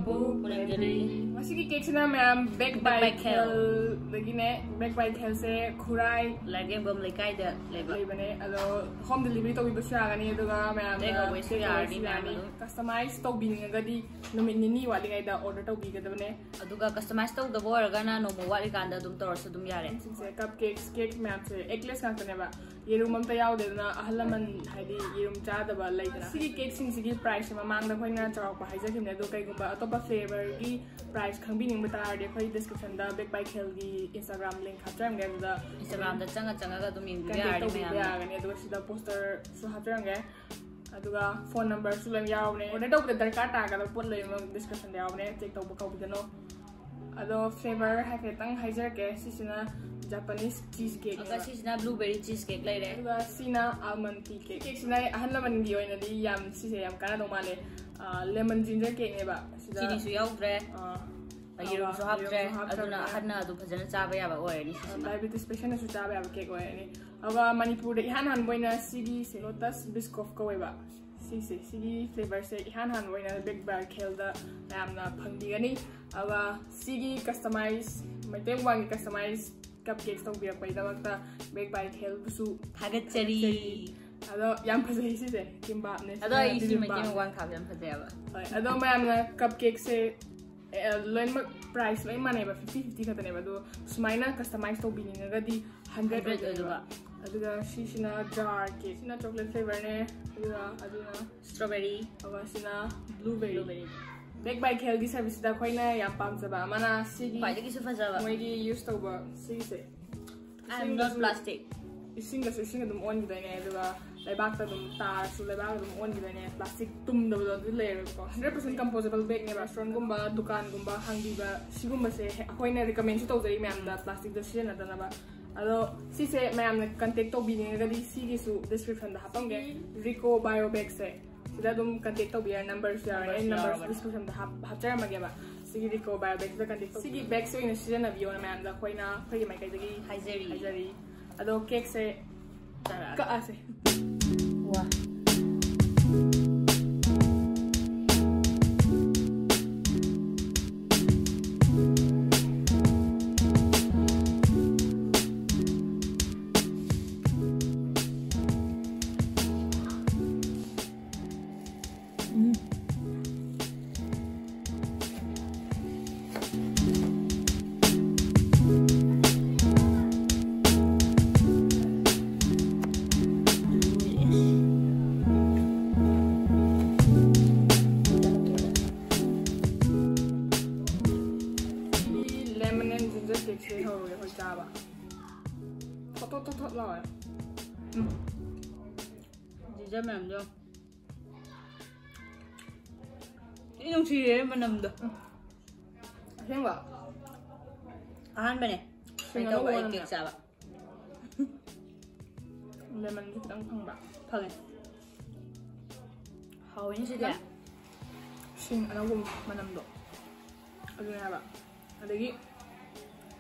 Kapu, Pulanjali. Masih cake sih namanya Baked by KHEL. Begini, Baked by KHEL se kurai. Lagi belum lekai dah. Lebih alo home delivery to ibu siapa ni itu kan, Take away siapa customize to bini ngadi nomin ini wali ngai dah order to bini gitu nih. Aduga customize to the boy karena nomu wali kanda dum terus dum yare. Cupcakes, cake macam se eggless kan tu neba. Yerum am tayau deh na ahalaman hadi yerum cah dah balai dah. Sigi cake sigi price sama mang dah kau ina cakap apa aja kimnya tu kayak gumba atau apa flavor gi price kang bini betar dia kau description dah Baked by KHEL di Instagram link hafjam gaya dah. Instagram dah canga ga dum ini yare ya kan itu sudah poster su hafjam gaya. Aduga phone number sulam yau ne. Order tu betul kata kalau pun lagi mau description dia yau ne. Cek tahu bakau begini. Ado flavor haketang hajar ke sisina Japanese cheesecake. Agak sisina blueberry cheesecake lagi deh. Aduga sina almond tea cake. Cake sina ahal lemon dia ini di yam sisa yam karena domale lemon ginger cake ni ba. Sini suyau deh. Yerum so hap deh. Aduna hadna adu pajan cabai apa oye ni. Diabetes patient su cabai apa cake oye ni. Aga Manipur de ihan han boina sigi se Lotus Biscoff ko ba. Sigi flavor se ihan han boina Baked by KHEL da namna phangdi gani. Aga sigi customize Meitei Mukbang customize cupcakes tong biak pai da wakta Baked by KHEL busu Thagat ceri. Ado yam phajai si se kimbap ne. Ado isi Meitei Mukbang khap yam phajai ba. Ado mayam na cupcake se loan price loan mana ba 50-50 kata ne ba do sumaina customize to bini ngadi 100 ba. Aduga sina jar cake sina chocolate flavor ne aduna Strawberry awa sina blueberry Baked by KHEL di service da khoina yam pam jaba mana sigi pai dagi su phajaba moi gi use to ba sigi se I'm not plastic ising dum on gida ne aduga leibak ta dum tar su leibak dum on gida ne plastic tum da do layer ko 100% composable bag ne restaurant gumba dukan gumba hangbi ba sigumba se khoina recommend to jari ma'am da plastic da sina da na ba ado si se ma'am ne contact to bini ga di sigi su description da hapamge Reeco Bio Bags se sida dum contact to biar number share and number description da hapchar ma ba sigi Reeco Bio Bags da contact sigi bags so ina sida na bio na ma'am da khoina khoi mai kai dagi haizari ado cake se ka ase wah ba thot rồi gì cho mềm chưa cái đồng chí ấy mà nằm được xem bảo ăn bên này mình đâu vậy kịp sao ạ lemon đang phong bạc thôi này hầu như thế nào xin anh cũng mà nằm được ở đây bạn ở đây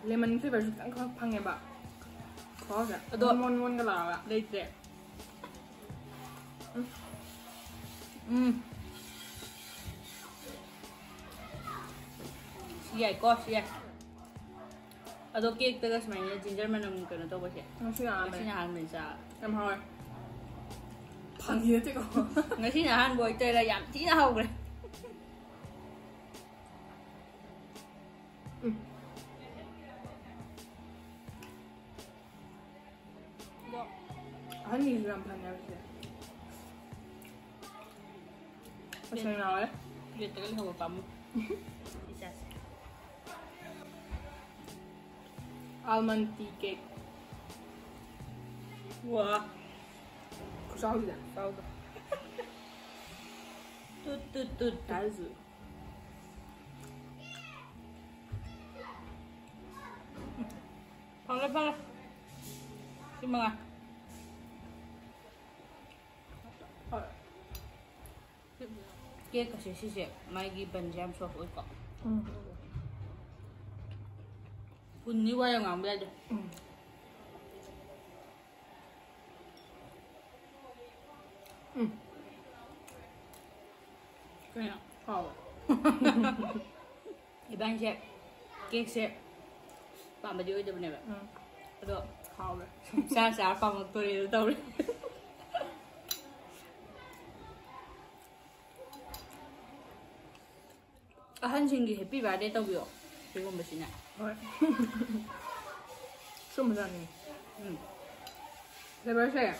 lemon flavor đang có phong nghe bạn khó kìa ngon cái nào ạ đây đẹp Iya, kos ya. Atau cake terus mainnya ginger mana mungkin atau apa sih? Ngasih nahan bisa. Em hỏi. Phang gì thế cô? Ngasih nahan boy chơi là giảm chỉ nào rồi. Anh nhìn làm phang nhau kìa. Có xem nào đấy? Dia terus sama kamu. Bisa. Almond tea cake. Wah. Có sao gì vậy? Sao cơ? Tut. Cái gì? Phang lên. Xin mừng à. Cake kasi sisi, may giban jam so food ko. Kunniwa yung ang blado. Kaya, 이반식 케이크세 빠마디 어디보내봐. 그래도 하오래. 샤샤 빠마 또리를 떠올려. 한신기 해피바데 떠비요. 이거 뭐시냐? 숨자니. 레버세.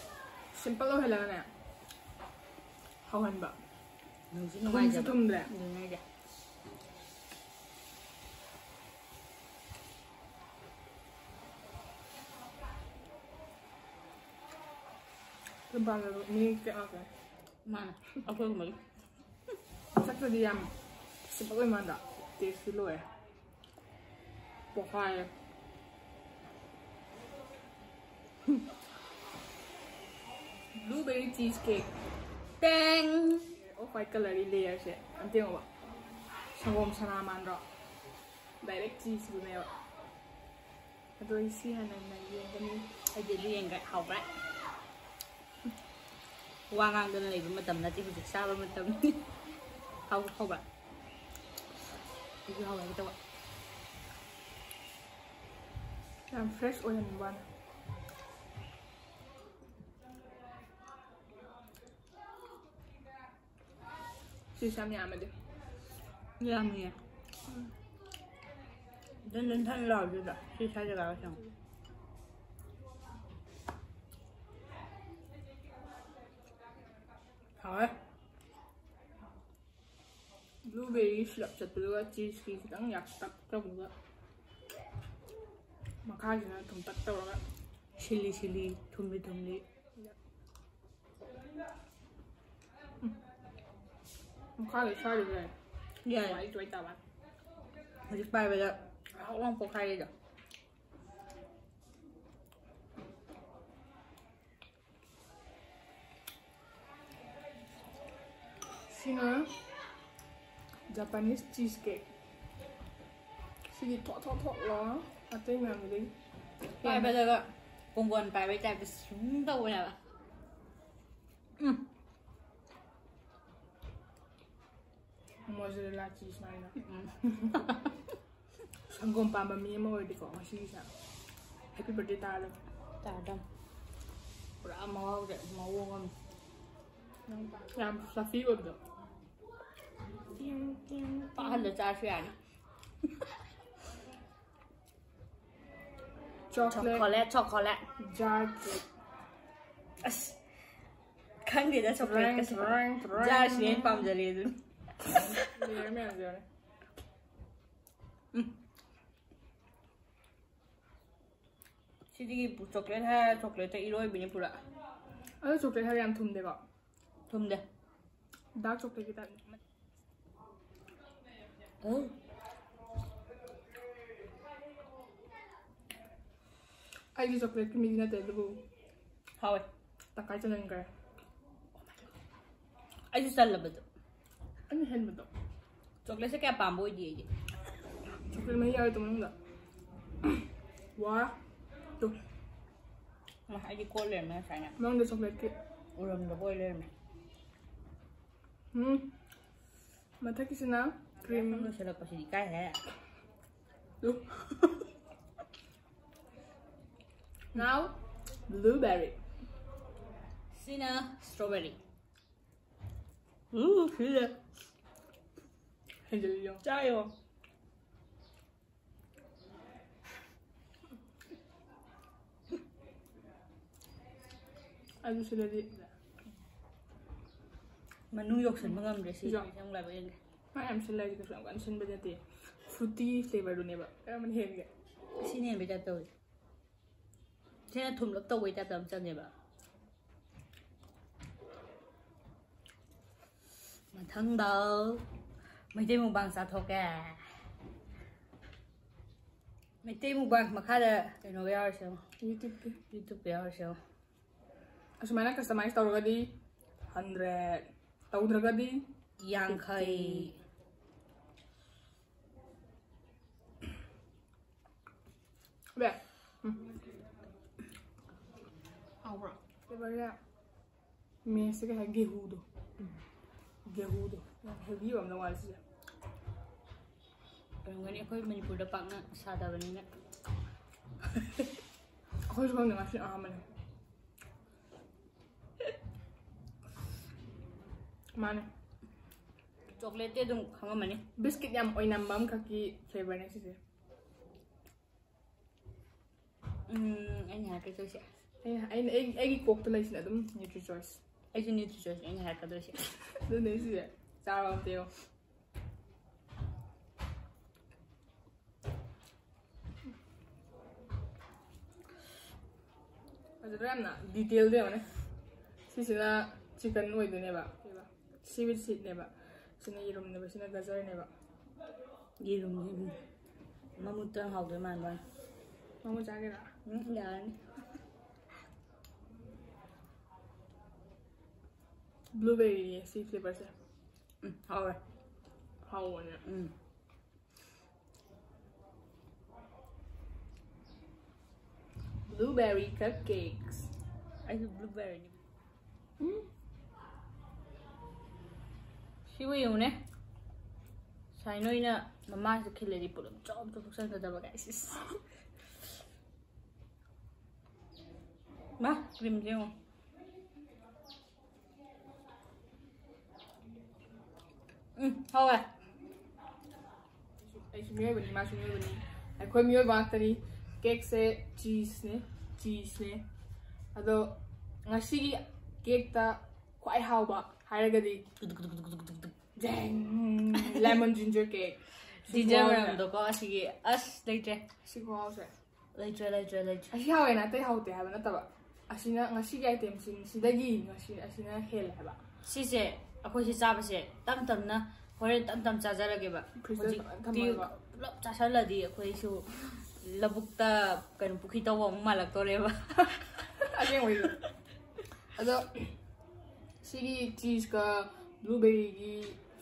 심플로 해라네. 하원 봐. 너무 tumble. Lebaran ini kayak apa? Mana? Apa kembali? Sakit diam. Sebagai mana? Tes dulu ya. Pokoknya. Blueberry cheesecake. Teng. Oh, white color layer sih. Nanti apa? Sangom sanaman ro. Direct cheese guna ya. Atau isi hanan yang ini. Jadi yang enggak hau right? Wangang dan lagi macam nanti bisa sabar macam ni. Hau ba? Itu hau kita ba? Yang fresh oil ban. Sisa ni amade. Ya ni. Dan tan lau juga. Sisa juga macam. Blueberry slap satu cheesecake sedang yak tak tahu juga. Makanya tum tak tahu kan. Chili tumbi. Makanya saya juga. Ya. Itu tahu kan. Jadi pai bela. Orang pokai dah. Sini Japanese cheesecake. Sini tok lah. Atau yang mana? Pai bela ke? Pembuat pai bela tapi sudah punya lah. Mozzarella cheese mana? Sanggup pamba mie mau di kau masih bisa. Happy birthday tahu. Tak ada. Berapa mau kan? Yang fluffy betul. Pahala cahaya. Chocolate. Jar cake. Kan dia coklat kasi. Jar siya pam jari itu. Dia mana jar? Sini coklat iroi bini pula. Ada coklat hari yang tum deh kok. Tum deh. Dark coklat kita. Oh. Ayo coklat kami dina teh dulu. How? Tak kaya jangan kaya. Ayo salah betul. Ani hen betul. Coklat saya kayak pambu aja. Coklat mana ya itu mana? Wah, tuh. Mah aja koler mana saya. Mana ada coklat ke? Orang dah boiler mana. Mata kisah cream. Kamu sudah pasti dikaya. Tuh. Now, blueberry. Sina strawberry. Sudah. Hazel yung. Cayo. Aduh sudah di. Menu yok sen mengam deh sih. Yang lain. Macam sudah di kerja kan sen berarti fruity flavor dunia ba. Kamu hen ke? Sini yang beda tahu. Sini thum lap tahu beda tahu macam ni ba. Matang dah. MeiteiMukbang satu ke. MeiteiMukbang makada. Tengok ya hasil. YouTube ya hasil. Asmana customize tahu gadi 100. Tahu gadi yang kai. Be. Awak. Sebenarnya mie sih kayak gehudo. Yang heavy banget awal sih. Orang ni aku Manipur dah pak nak sada bani nak. Aku suka dengan nasi aman. Mana? Coklat dia tu kamu mana? Biscuit yang oi nambam kaki flavor ni sih. Anh hạt cái tôi sẽ. Anh kok tu lagi sih adum Nutri-Choice. Anh chỉ Nutri-Choice anh hạt cái tôi sẽ. Tu ni sih. Cara dia. Ada na detail dia mana? Sisi na chicken oi tu ni ba. Seaweed seed ni ba. Sini irum ni ba, sini gajar ni ba. Irum. Mamu tu hau tu mana ba? Mamu jaga lah. Jangan. Blueberry sea flavor se. Hau lah. Hau ni. Blueberry cupcakes. Ada blueberry ni. Siapa yang ni? Saya ni na mama tu kira di pulau job tu bukan ada guys. Mah, krim dia. Hau lah. Aku mio bani, masuk mio bani. Aku mio bang tadi. Cake se cheese ne. Ado ngasi cake ta quite hau ba. Hari gadi. Lemon ginger cake. Ginger ram tu kau asyik later. Asyik hau se. Later. Asyik hau na, tapi hau teh hau na taba. Asyik na ngasi item sin dagi ngasi asyik na hell haba. Sise, aku si siapa sih? Tam na, orang tam caca lagi ba. Di lop caca lagi aku isu labukta kan bukit tahu malak tu leba. Asyik yang itu. Ado sini cheese ka blueberry ki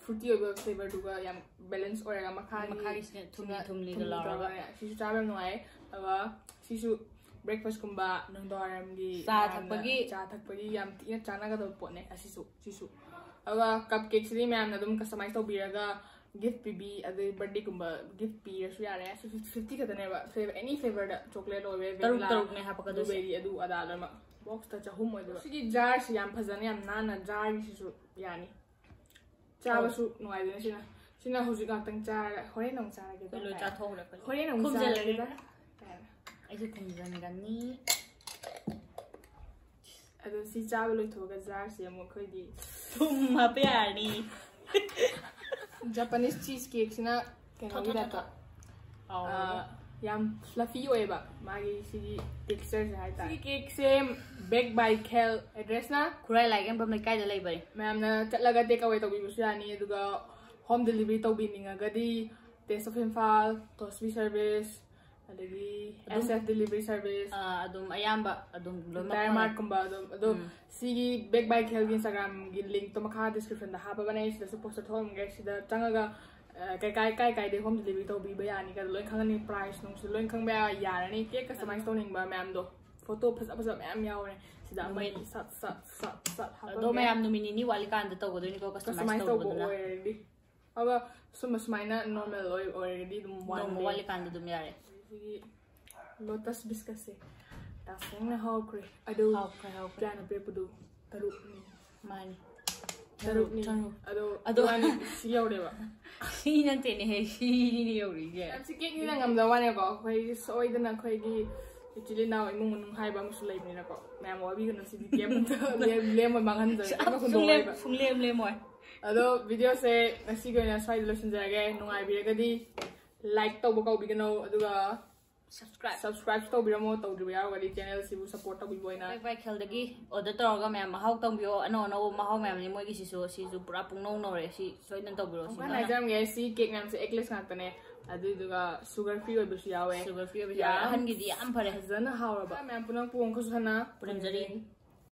fruity flavor juga yang balance orang makan thumli galara. Sisu cabai nuai, awa sisu breakfast kumba nung doaram di cha thak pagi yang tiga cana ka dol pot ne sisu. Awa cupcake sini memang nadum customize tau biraga gift PB ada birthday kumba gift P rasu ya re 50 kata ne ba flavor any flavor da chocolate or vanilla taruk ne hapa ka blueberry adu ada lama box ta chahum adu sigi jar si yam phazana yam nana jar si su yani chaba su noi de sina huji ka tang jar hore nong jar ge lo cha thong ra hore nong jar ge ba ai su kumjan gani adu si chaba lo thoga jar si am khoi di tum ha pe ani Japanese cheesecake sina kena ida ta yam fluffy oe ba magi sigi texture se hai ta cake same baked by KHEL address na kurai like em pam kai da lei bari ma'am na chatlaga take away to bi su yani aduga home delivery to bi ninga gadi Taste of Imphal Tosby service adagi SF delivery service adum ayamba adum Diamond kumba adum sigi baked by KHEL Instagram gi link to makha description da haba banai sida suppose to home guys sida changaga kai de home delivery to bi bayani ka loin khangani price nong si loin khang ba yarani cake customize to ning ba ma'am do photo phasa ma'am yaw ne sida mai sat do ma'am no mini ni wali kan da to go do ni ko customize to go na aga sumaina normal oil already dum one wali kan da dum yare Lotus Biscoff taseng na hawkre ado plano pe pudu taruk ni mani taruk ni ado ani siyaw de ba si nante ne he si ni yori je si cake ni ngam da wane ko khoi soi da na khoi gi actually now imung nung hai ba musu lai ni na ko ma'am wa bi no si game le mo mangan da ko ko do ba le mo ado video se ngasi go na sai solution jage nungai bi ga di like to bo bi gano aduga subscribe to bi mo to bi ya ga di channel si bu support to bi boina by KHEL dagi order to ga ma'am mahau tong bio ano mahau ma'am ni mo gi si su pura pung no re si soi nan to biro si na jam ge si cake ngam se eggless ngata ne aduga sugar free obi su yawe sugar free obi ya han gi di am phare hazana hawra ba ma'am punang puong ko sana puram jari